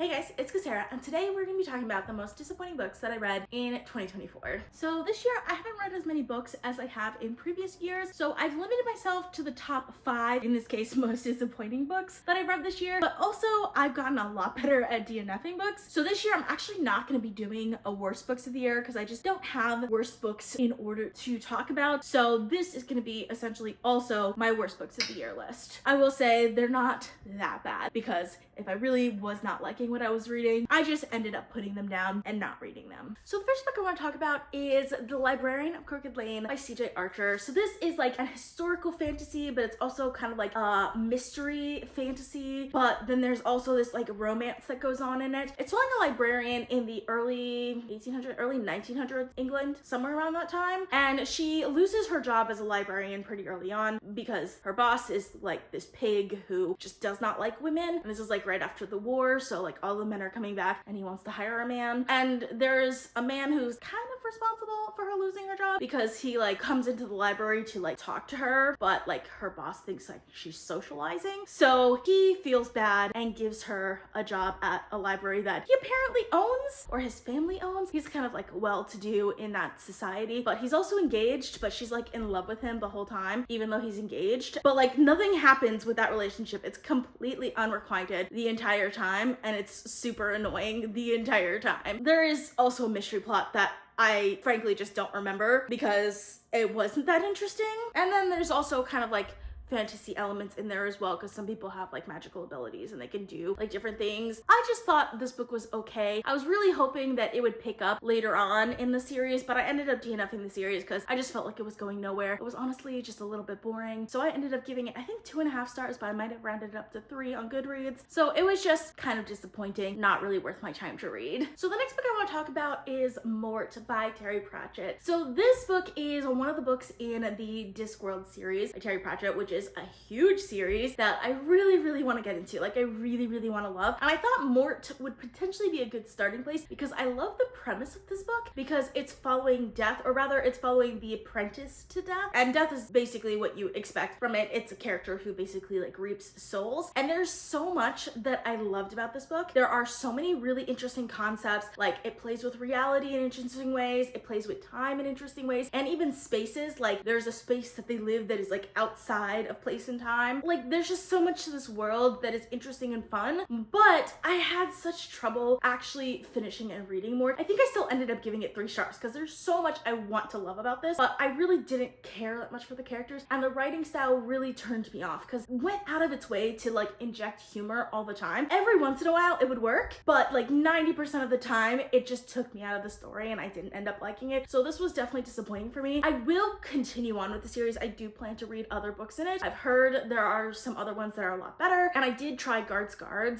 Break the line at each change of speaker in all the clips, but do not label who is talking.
Hey guys, it's Kesara, and today we're going to be talking about the most disappointing books that I read in 2024. So this year I haven't read as many books as I have in previous years, so I've limited myself to the top 5, in this case, most disappointing books that I've read this year, but also I've gotten a lot better at DNFing books. So this year I'm actually not going to be doing a worst books of the year because I just don't have worst books in order to talk about. So this is going to be essentially also my worst books of the year list. I will say they're not that bad because if I really was not liking what I was reading, I just ended up putting them down and not reading them. So the first book I want to talk about is The Librarian of Crooked Lane by C.J. Archer. So this is like a historical fantasy, but it's also kind of like a mystery fantasy, but then there's also this like romance that goes on in it. It's telling a librarian in the early 1800s, early 1900s England, somewhere around that time, and she loses her job as a librarian pretty early on because her boss is like this pig who just does not like women, and this is like right after the war, so like all the men are coming back and he wants to hire a man, and there's a man who's kind of responsible for her losing her job because he like comes into the library to like talk to her, but like her boss thinks like she's socializing, so he feels bad and gives her a job at a library that he apparently owns, or his family owns. He's kind of like well-to-do in that society, but he's also engaged, but she's like in love with him the whole time even though he's engaged, but like nothing happens with that relationship. It's completely unrequited the entire time, and it's super annoying the entire time. There is also a mystery plot that I frankly just don't remember because it wasn't that interesting. And then there's also kind of like fantasy elements in there as well, because some people have like magical abilities and they can do like different things. I just thought this book was okay. I was really hoping that it would pick up later on in the series, but I ended up DNFing the series because I just felt like it was going nowhere. It was honestly just a little bit boring. So I ended up giving it, I think, 2.5 stars, but I might have rounded it up to 3 on Goodreads. So it was just kind of disappointing, not really worth my time to read. So the next book I want to talk about is Mort by Terry Pratchett. So this book is one of the books in the Discworld series by Terry Pratchett, which is a huge series that I really want to get into. Like I really want to love. And I thought Mort would potentially be a good starting place because I love the premise of this book because it's following death, or rather it's following the apprentice to death. And death is basically what you expect from it. It's a character who basically like reaps souls. And there's so much that I loved about this book. There are so many really interesting concepts. Like it plays with reality in interesting ways. It plays with time in interesting ways. And even spaces, like there's a space that they live that is like outside of place and time. Like there's just so much to this world that is interesting and fun, but I had such trouble actually finishing and reading more. I think I still ended up giving it 3 stars because there's so much I want to love about this, but I really didn't care that much for the characters, and the writing style really turned me off because it went out of its way to like inject humor all the time. Every once in a while it would work, but like 90% of the time it just took me out of the story and I didn't end up liking it. So this was definitely disappointing for me. I will continue on with the series. I do plan to read other books in it. I've heard there are some other ones that are a lot better, and I did try Guards,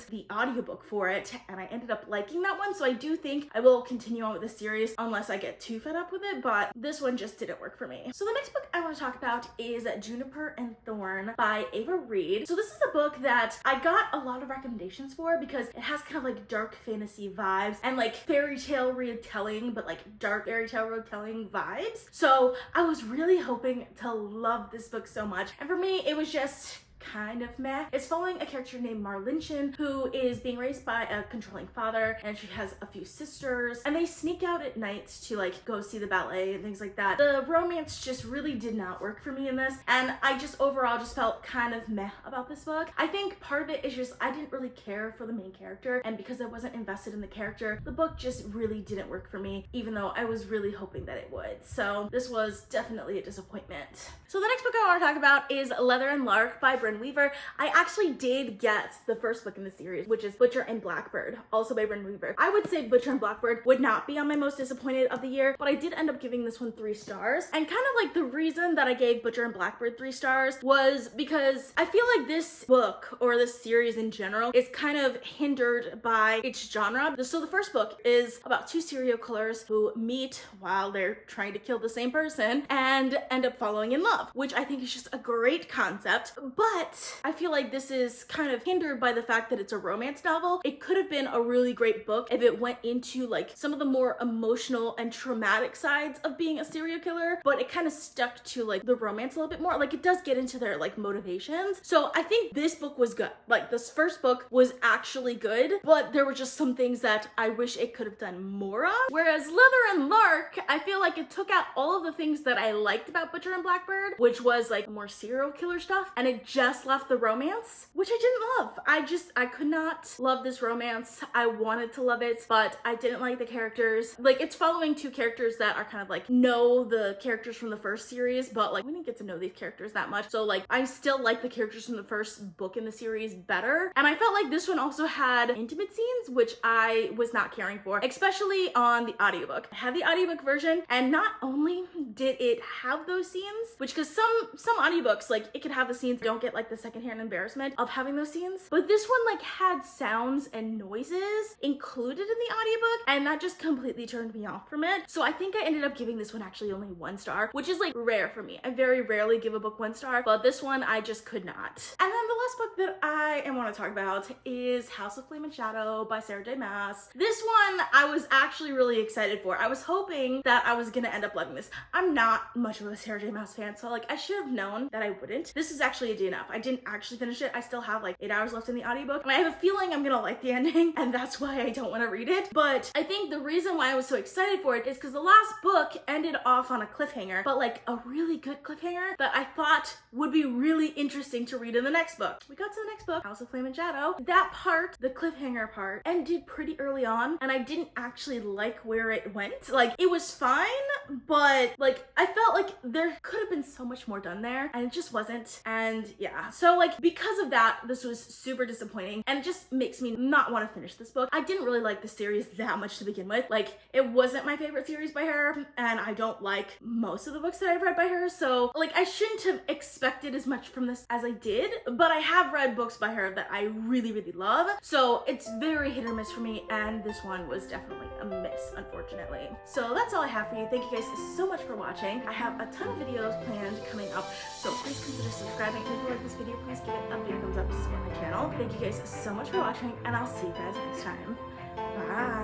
the audiobook for it, and I ended up liking that one. So I do think I will continue on with the series unless I get too fed up with it, but this one just didn't work for me. So the next book I want to talk about is Juniper Thorne by Reid. So this is a book that I got a lot of recommendations for because it has kind of like dark fantasy vibes and like fairy tale retelling, but like dark fairy tale retelling vibes. So I was really hoping to love this book so much, and for me it was just kind of meh. It's following a character named Marlinchin who is being raised by a controlling father, and she has a few sisters, and they sneak out at night to like go see the ballet and things like that. The romance just really did not work for me in this, and I just overall just felt kind of meh about this book. I think part of it is just I didn't really care for the main character, and because I wasn't invested in the character, the book just really didn't work for me, even though I was really hoping that it would. So this was definitely a disappointment. So the next book I want to talk about is Leather and Lark by Brynne. I actually did get the first book in the series, which is Butcher and Blackbird, also by Brynne. I would say Butcher and Blackbird would not be on my most disappointed of the year, but I did end up giving this one 3 stars. And kind of like the reason that I gave Butcher and Blackbird 3 stars was because I feel like this book, or this series in general, is kind of hindered by its genre. So the first book is about 2 serial killers who meet while they're trying to kill the same person and end up falling in love, which I think is just a great concept. But but I feel like this is kind of hindered by the fact that it's a romance novel. It could have been a really great book if it went into like some of the more emotional and traumatic sides of being a serial killer, but it kind of stuck to like the romance a little bit more. Like, it does get into their like motivations. So I think this book was good. Like, this first book was actually good, but there were just some things that I wish it could have done more of. Whereas Leather and Lark, I feel like it took out all of the things that I liked about Butcher and Blackbird, which was like more serial killer stuff, and it just left the romance, which I didn't love. I could not love this romance. I wanted to love it, but I didn't like the characters. Like, it's following two characters that are kind of like know the characters from the first series, but like we didn't get to know these characters that much. So like I still like the characters from the first book in the series better. And I felt like this one also had intimate scenes, which I was not caring for, especially on the audiobook. I had the audiobook version, and not only did it have those scenes, which because some audiobooks, like it could have the scenes, don't get like the secondhand embarrassment of having those scenes, but this one like had sounds and noises included in the audiobook, and that just completely turned me off from it. So I think I ended up giving this one actually only 1 star, which is like rare for me. I very rarely give a book 1 star, but this one I just could not. And then the last book that I want to talk about is House of Flame and Shadow by Sarah J. Maas. This one I was actually really excited for. I was hoping that I was gonna end up loving this. I'm not much of a Sarah J. Maas fan, so like I should have known that I wouldn't. This is actually a DNF. I didn't actually finish it. I still have like 8 hours left in the audiobook, and I have a feeling I'm gonna like the ending, and that's why I don't want to read it. But I think the reason why I was so excited for it is because the last book ended off on a cliffhanger, but like a really good cliffhanger that I thought would be really interesting to read in the next book. We got to the next book, House of Flame and Shadow. That part, the cliffhanger part, ended pretty early on, and I didn't actually like where it went. Like, it was fine, but like I felt like there could have been so much more done there, and it just wasn't. And yeah, so like because of that, this was super disappointing, and it just makes me not want to finish this book. I didn't really like the series that much to begin with. Like, it wasn't my favorite series by her, and I don't like most of the books that I've read by her, so like I shouldn't have expected as much from this as I did. But I have read books by her that I really love, so it's very hit or miss for me, and this one was definitely a miss, unfortunately. So that's all I have for you. Thank you guys so much for watching. I have a ton of videos planned coming up, so please consider subscribing. And if you like this video, please give it a big thumbs up to support my channel. Thank you guys so much for watching, and I'll see you guys next time. Bye.